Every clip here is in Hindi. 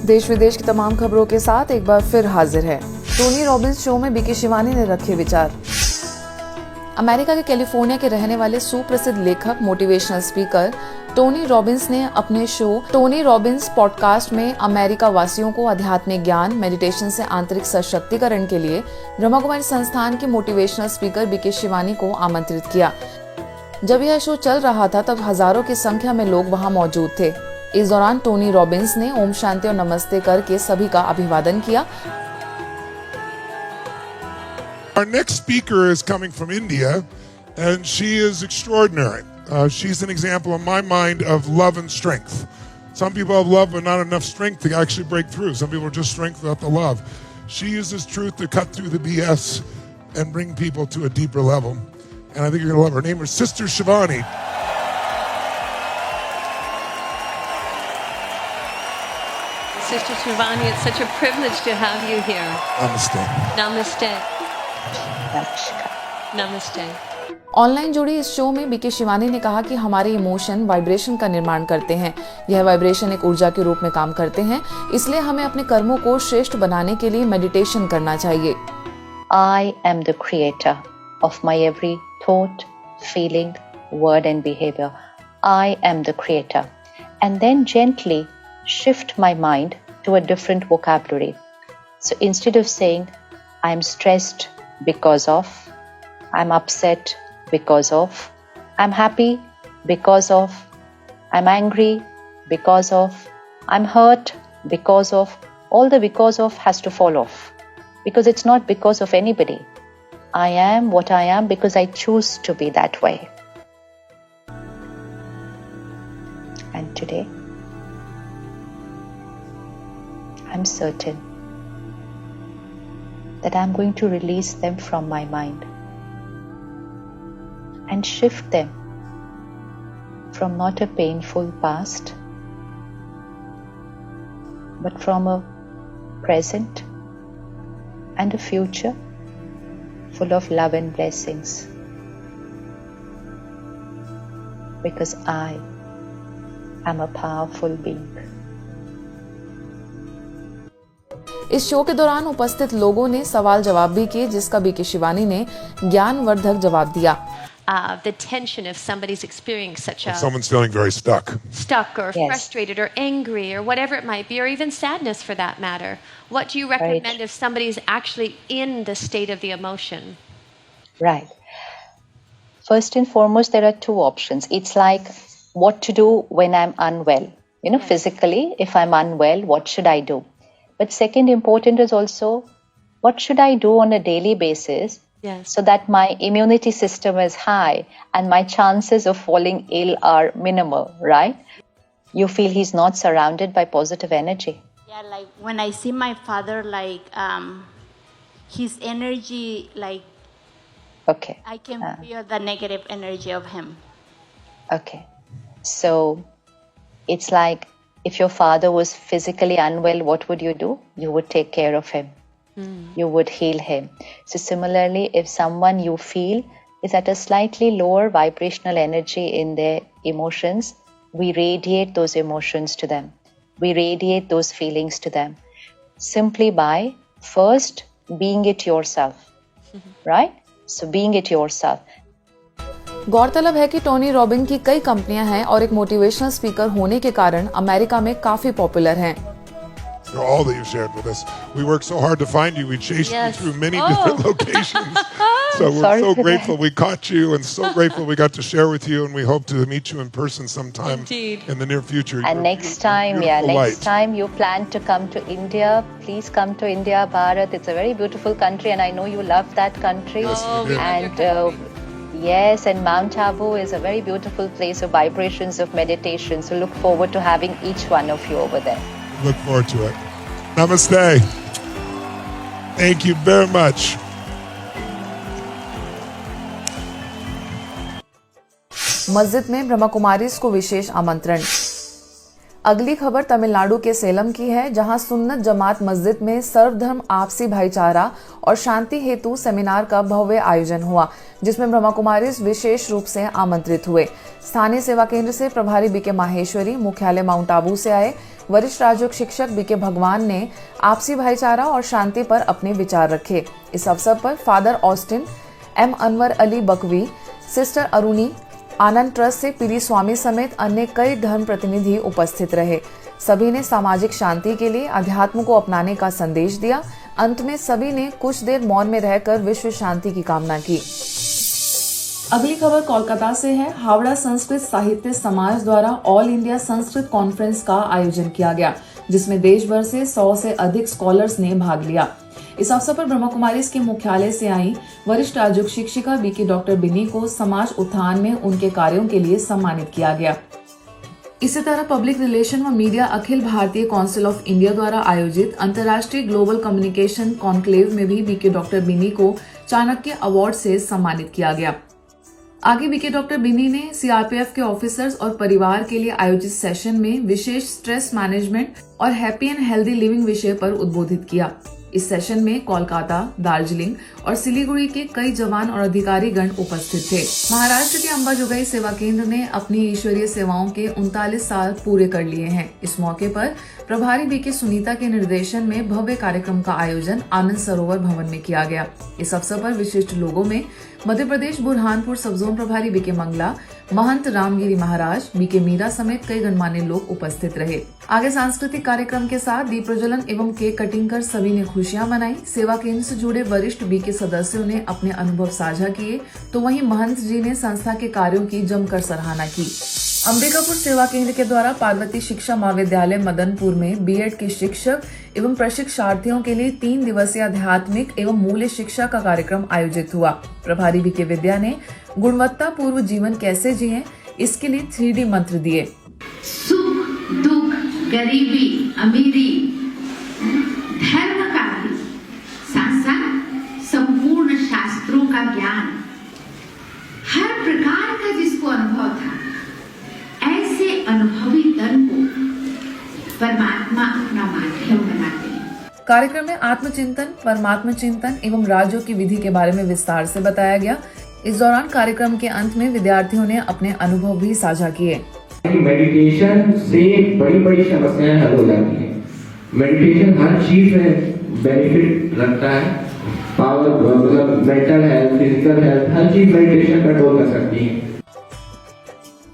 देश विदेश की तमाम खबरों के साथ एक बार फिर हाजिर है टोनी रॉबिन्स शो में बीके शिवानी ने रखे विचार। अमेरिका के कैलिफोर्निया के रहने वाले सुप्रसिद्ध लेखक, मोटिवेशनल स्पीकर टोनी रॉबिन्स ने अपने शो टोनी रॉबिन्स पॉडकास्ट में अमेरिका वासियों को आध्यात्मिक ज्ञान, मेडिटेशन से आंतरिक सशक्तिकरण के लिए ब्रह्मा कुमारी संस्थान के मोटिवेशनल स्पीकर बीके शिवानी को आमंत्रित किया। जब यह शो चल रहा था तब हजारों की संख्या में लोग वहां मौजूद थे। इस दौरान टोनी रॉबिन्स ने ओम शांति और नमस्ते करके सभी का अभिवादन किया। Our next speaker is coming from India, and she is extraordinary. She's an example in my mind of love and strength. Some people have love but not enough strength to actually break through. Some people are just strength without the love. She uses truth to cut through the BS and bring people to a deeper level. And I think you're going to love her. Her name is Sister Shivani. Sister Shivani, it's such a privilege to have you here. Namaste. Namaste. Namaste. Online जुड़ी इस शो में बीके शिवानी ने कहा कि हमारे इमोशन वाइब्रेशन का निर्माण करते हैं। यह वाइब्रेशन एक ऊर्जा के रूप में काम करते हैं, इसलिए हमें अपने कर्मों को श्रेष्ठ बनाने के लिए मेडिटेशन करना चाहिए। I am the creator of my every thought, feeling, word and behavior. I am the creator. And then gently shift my mind to a different vocabulary. So instead of saying, I'm stressed because of, I'm upset because of, I'm happy because of, I'm angry because of, I'm hurt because of, all the because of has to fall off. Because it's not because of anybody. I am what I am because I choose to be that way. And today, I'm certain that I'm going to release them from my mind and shift them from not a painful past, but from a present and a future full of love and blessings. Because I am a powerful being. इस शो के दौरान उपस्थित लोगों ने सवाल जवाब भी किए, जिसका बीके शिवानी ने ज्ञानवर्धक जवाब दिया। The tension if somebody's experiencing such a... Someone's feeling very stuck. Stuck or Yes. frustrated or angry or whatever it might be, or even sadness for that matter. What do you recommend Right. if somebody's actually in the state of the emotion? Right. First and foremost, there are two options. It's like what to do when I'm unwell. Physically, if I'm unwell, what should I do? But second important is also, what should I do on a daily basis Yes. so that my immunity system is high and my chances of falling ill are minimal, right? You feel he's not surrounded by positive energy. Yeah, like when I see my father, like his energy, like Okay. I can feel the negative energy of him. Okay. So it's like if your father was physically unwell, what would you do? You would take care of him. You would heal him. So similarly, if someone you feel is at a slightly lower vibrational energy in their emotions, we radiate those emotions to them. We radiate those feelings to them. Simply by first being it yourself. Right? So being it yourself. गौरतलब है कि टोनी रॉबिन की कई कंपनियां हैं और एक मोटिवेशनल स्पीकर होने के कारण अमेरिका में काफी पॉपुलर हैं। All that you shared with us. We worked so hard to find you. We chased Yes. you through many different locations. So we're Sorry so for grateful we caught you and so grateful we got to share with you, and we hope to meet you in person sometime Indeed. in the near future. And You're next beautiful, time, beautiful next light. time you plan to come to India, please come to India, Bharat. It's a very beautiful country, and I know you love that country. Yes, we do. And yes, and Mount Abu is a very beautiful place of vibrations of meditation. So look forward to having each one of you over there. Look forward to it. Namaste. Thank you very much. मस्जिद में ब्रह्मा कुमारीज को विशेष आमंत्रण। अगली खबर तमिलनाडु के सेलम की है, जहां सुन्नत जमात मस्जिद में सर्वधर्म आपसी भाईचारा और शांति हेतु सेमिनार का भव्य आयोजन हुआ, जिसमें ब्रह्मा कुमारीज विशेष रूप से आमंत्रित हुए। स्थानीय सेवा केंद्र से प्रभारी बीके माहेश्वरी, मुख्यालय माउंट आबू से आए वरिष्ठ राजयोग शिक्षक बीके भगवान ने आपसी भाईचारा और शांति पर अपने विचार रखे। इस अवसर पर Father Austin, M Anwar Ali Baqvi, Sister Aruni, Anand Trust से पीरी स्वामी समेत अन्य कई धर्म प्रतिनिधि उपस्थित रहे। सभी ने सामाजिक शांति के लिए अध्यात्म को अपनाने का संदेश दिया। अंत में सभी ने कुछ देर मौन में रहकर विश्व शांति की कामना की। अगली खबर कोलकाता से है। हावड़ा संस्कृत साहित्य समाज द्वारा ऑल इंडिया संस्कृत कॉन्फ्रेंस का आयोजन किया गया, जिसमें देश भर से 100 से अधिक स्कॉलर्स ने भाग लिया। इस अवसर पर ब्रह्मा कुमारीज के मुख्यालय से आई वरिष्ठ राजयोग शिक्षिका बीके डॉक्टर बिनी को समाज उत्थान में उनके कार्यों के लिए सम्मानित किया गया। इसी तरह पब्लिक रिलेशन व media Akhil Bharatiya council of India द्वारा आयोजित अंतर्राष्ट्रीय ग्लोबल कम्युनिकेशन कॉन्क्लेव में भी बीके डॉक्टर बिनी को चाणक्य अवार्ड से सम्मानित किया गया। आगे बीके डॉक्टर बिनी ने सीआरपीएफ के ऑफिसर्स और परिवार के लिए आयोजित सेशन में विशेष स्ट्रेस मैनेजमेंट और हैप्पी एंड हेल्दी लिविंग विषय पर उद्बोधित किया। इस सेशन में कोलकाता, दार्जिलिंग और सिलीगुड़ी के कई जवान और अधिकारी गण उपस्थित थे। महाराष्ट्र के अंबाजोगाई सेवा केंद्र ने अपनी ईश्वरीय सेवाओं के 39 साल पूरे कर लिए हैं। इस मौके पर प्रभारी बीके सुनीता के निर्देशन में भव्य कार्यक्रम का आयोजन आनंद सरोवर भवन में किया गया। इस अवसर पर विशिष्ट लोगों में मध्य प्रदेश बुरहानपुर सब जोन प्रभारी बीके मंगला, महंत रामगिरी महाराज, बीके मीरा समेत कई गणमान्य लोग उपस्थित रहे। आगे सांस्कृतिक कार्यक्रम के साथ दीप प्रज्वलन एवं केक कटिंग कर सभी ने खुशियां मनाई। सेवा केंद्र से जुड़े वरिष्ठ बीके सदस्यों ने अपने अनुभव साझा किए, तो वहीं महंत जी ने संस्था के कार्यों की जमकर सराहना की। अंबिकापुर सेवा केंद्र के द्वारा पार्वती शिक्षा महाविद्यालय मदनपुर में बीएड के शिक्षक एवं प्रशिक्षार्थियों के लिए 3 दिवसीय आध्यात्मिक एवं मूल्य शिक्षा का कार्यक्रम आयोजित हुआ। प्रभारी बीके विद्या ने गुणवत्ता पूर्व जीवन कैसे जिएं, इसके लिए 3D मंत्र दिए। सुख, दुख, गरीबी, अमीरी, धर्म का भी साथ साथ संपूर्ण शास्त्रों का ज्ञान, हर प्रकार का जिसको अनुभव था, ऐसे अनुभवी तन को परमात्मा अपना माध्यम बनाते हैं। कार्यक्रम में आत्मचिंतन, परमात्म चिंतन एवं राज्यों की विधि के बारे में विस्तार से बताया गया। इस दौरान कार्यक्रम के अंत में विद्यार्थियों ने अपने अनुभव भी साझा किए। मेडिटेशन से बड़ी समस्याएं हल हो जाती हैं। मेडिटेशन हर चीज में बेनिफिट रखता है। पावर मतलब मेंटल हेल्थ, फिजिकल हेल्थ, हर चीज मेडिटेशन कंट्रोल कर सकती है।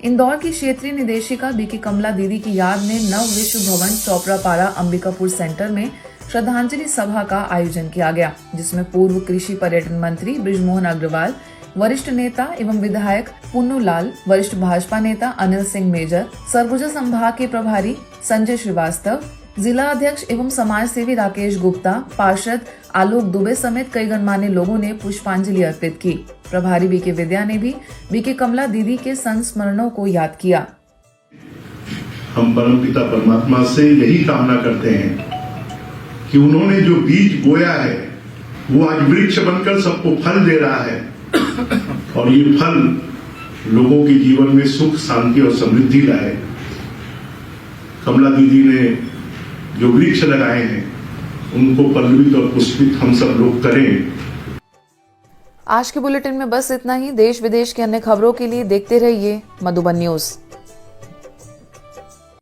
इंदौर की क्षेत्रीय निदेशिका बीके कमला दीदी की याद में नव विश्व भवन चौपड़ापाड़ा अंबिकापुर सेंटर में श्रद्धांजलि सभा का आयोजन किया गया, जिसमें पूर्व कृषि पर्यटन मंत्री बृजमोहन अग्रवाल, वरिष्ठ नेता एवं विधायक पुन्नू लाल, वरिष्ठ भाजपा नेता अनिल सिंह मेजर, सरगुजा संभाग के प्रभारी संजय श्रीवास्तव, जिला अध्यक्ष एवं समाज सेवी राकेश गुप्ता, पार्षद आलोक दुबे समेत कई गणमान्य लोगों ने पुष्पांजलि अर्पित की। प्रभारी बीके विद्या ने भी बीके कमला दीदी के संस्मरणों को याद किया। हम परमपिता परमात्मा से यही कामना करते हैं कि उन्होंने जो बीज बोया है वो आज वृक्ष बनकर सबको फल दे रहा है, और ये फल लोगों के जीवन में सुख, शांति और समृद्धि लाए। कमला दीदी ने जो वृक्ष लगाए हैं उनको पल्लवित और पुष्पित हम सब लोग करें। आज के बुलेटिन में बस इतना ही। देश विदेश की अन्य खबरों के लिए देखते रहिए मधुबन न्यूज।